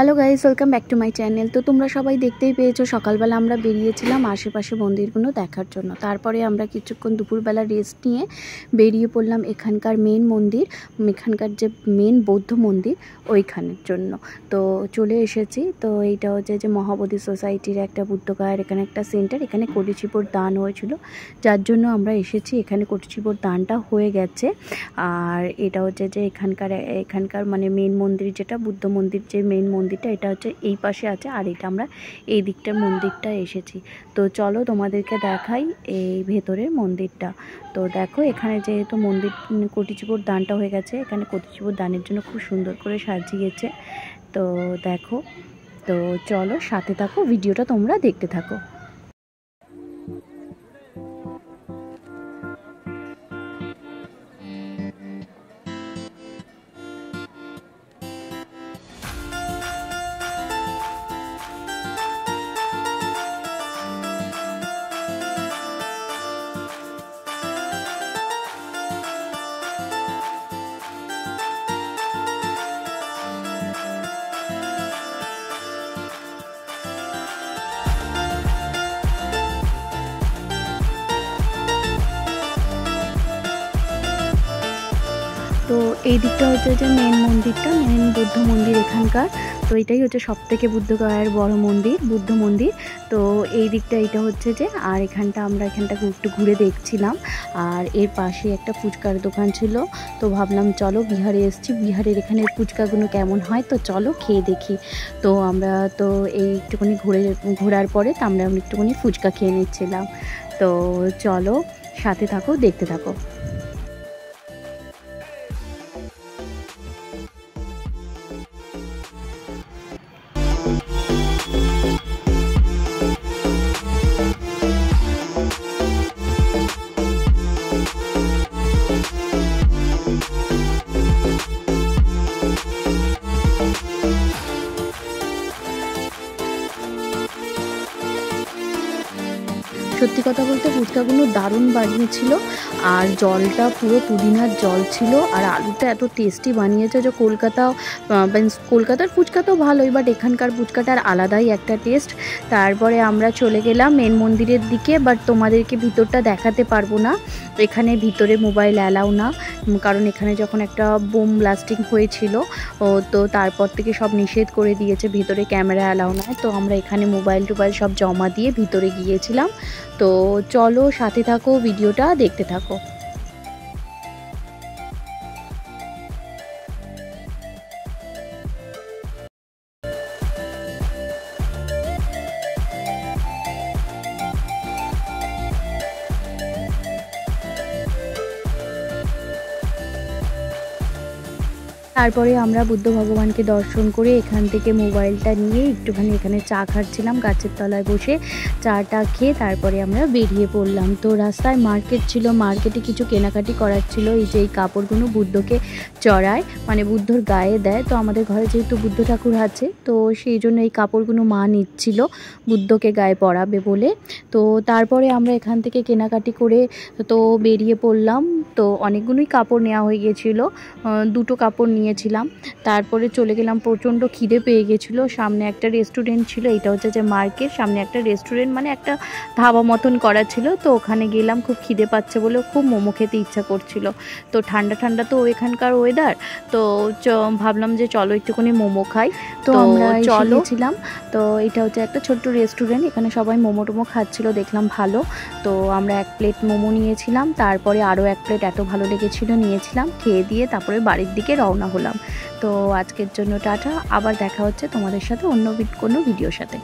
Hello guys, welcome back to my channel. তো তোমরা সবাই দেখতেই পেয়েছো সকালবেলা আমরা বেরিয়েছিলাম আশেপাশে মন্দিরগুলো দেখার জন্য। তারপরে আমরা কিছুক্ষণ দুপুরবেলা রেস্ট নিয়ে বেরিয়ে পড়লাম এখানকার মেন মন্দির, এখানকার যে মেন বৌদ্ধ মন্দির ওইখানের জন্য। তো চলে এসেছি। তো এইটা হচ্ছে যে মহাবোধি সোসাইটির একটা বুদ্ধগয়ার এখানে একটা সেন্টার, এখানে কোটিচিপোর দান হয়েছিল, যার জন্য আমরা এসেছি। এখানে কোটিচিপোর দানটা হয়ে গেছে। আর এটা হচ্ছে যে এখানকার মানে মেন মন্দির, যেটা বুদ্ধ মন্দির, যে মেন মন্দিরটা এটা হচ্ছে এই পাশে আছে, আর এটা আমরা এই দিকটার মন্দিরটা এসেছি। তো চলো তোমাদেরকে দেখাই এই ভেতরের মন্দিরটা। তো দেখো এখানে যেহেতু মন্দির কোটিচিপোর দানটা হয়ে গেছে, এখানে কোটিচিপোর দানের জন্য খুব সুন্দর করে সাজিয়েছে। তো দেখো, তো চলো সাথে থাকো, ভিডিওটা তোমরা দেখতে থাকো। তো এই দিকটা হচ্ছে যে মেন মন্দিরটা, মেন বুদ্ধ মন্দির এখানকার। তো এটাই হচ্ছে সবথেকে বুদ্ধগয়ার বড় মন্দির, বুদ্ধ মন্দির। তো এই দিকটা এটা হচ্ছে যে, আর আমরা এখানটা একটু ঘুরে দেখছিলাম। আর এর পাশে একটা ফুচকার দোকান ছিল। তো ভাবলাম চলো, বিহারে এসেছি, বিহারের এখানে ফুচকাগুলো কেমন হয়, তো চলো খেয়ে দেখি। তো আমরা তো এই একটুখানি ঘোরার পরে তো আমরা একটুখানি ফুচকা খেয়ে নিচ্ছিলাম। তো চলো সাথে থাকো, দেখতে থাকো। সত্যি কথা বলতে ফুচকাগুলো দারুণ বানিয়েছিল, আর জলটা পুরো পুদিনার জল ছিল, আর আলুটা এত টেস্টি বানিয়েছে যে কলকাতার ফুচকা তো ভালোই, বাট এখানকার ফুচকাটার আলাদাই একটা টেস্ট। তারপরে আমরা চলে গেলাম মেন মন্দিরের দিকে, বাট তোমাদেরকে ভিতরটা দেখাতে পারবো না, এখানে ভিতরে মোবাইল অ্যালাউ না, কারণ এখানে যখন একটা বোম ব্লাস্টিং হয়েছিল তো তারপর থেকে সব নিষেধ করে দিয়েছে, ভিতরে ক্যামেরা অ্যালাউ নয়। তো আমরা এখানে মোবাইল টোবাইল সব জমা দিয়ে ভিতরে গিয়েছিলাম। তো চলো সাথে থাকো, ভিডিওটা দেখতে থাকো। তারপরে আমরা বুদ্ধ ভগবানকে দর্শন করে এখান থেকে মোবাইলটা নিয়ে একটুখানি এখানে চা খাচ্ছিলাম গাছের তলায় বসে। চাটা খেয়ে তারপরে আমরা বেরিয়ে পড়লাম। তো রাস্তায় মার্কেট ছিল, মার্কেটে কিছু কেনাকাটি করার ছিল। এই যে এই কাপড়গুলো বুদ্ধকে চড়ায়, মানে বুদ্ধর গায়ে দেয়। তো আমাদের ঘরে যেহেতু বুদ্ধ ঠাকুর আছে, তো সেই জন্য এই কাপড়গুলো মা নিচ্ছিল বুদ্ধকে গায়ে পরাবে বলে। তো তারপরে আমরা এখান থেকে কেনাকাটি করে তো বেরিয়ে পড়লাম। তো অনেকগুলোই কাপড় নেওয়া হয়ে গিয়েছিলো, দুটো কাপড় নিয়েছিলাম। তারপরে চলে গেলাম, প্রচণ্ড খিদে পেয়ে গেছিলো। সামনে একটা রেস্টুরেন্ট ছিল, এটা হচ্ছে যে মার্কেট, সামনে একটা রেস্টুরেন্ট মানে একটা ধাবা মতন করা ছিল। তো ওখানে গেলাম, খুব খিদে পাচ্ছে বলে খুব মোমো খেতে ইচ্ছা করছিল। তো ঠান্ডা ঠান্ডা তো এখানকার ওয়েদার, তো ভাবলাম যে চলো একটুখানি মোমো খাই। তো আমরা চলেছিলাম। তো এটা হচ্ছে একটা ছোট্ট রেস্টুরেন্ট, এখানে সবাই মোমো টোমো খাচ্ছিল, দেখলাম ভালো। তো আমরা 1 প্লেট মোমো নিয়েছিলাম, তারপরে আরও 1 প্লেট এত ভালো লেগেছিলো নিয়েছিলাম। খেয়ে দিয়ে তারপরে বাড়ির দিকে রওনা হলাম। তো আজকের জন্য টাটা, আবার দেখা হচ্ছে তোমাদের সাথে অন্য কোনো ভিডিওর সাথে।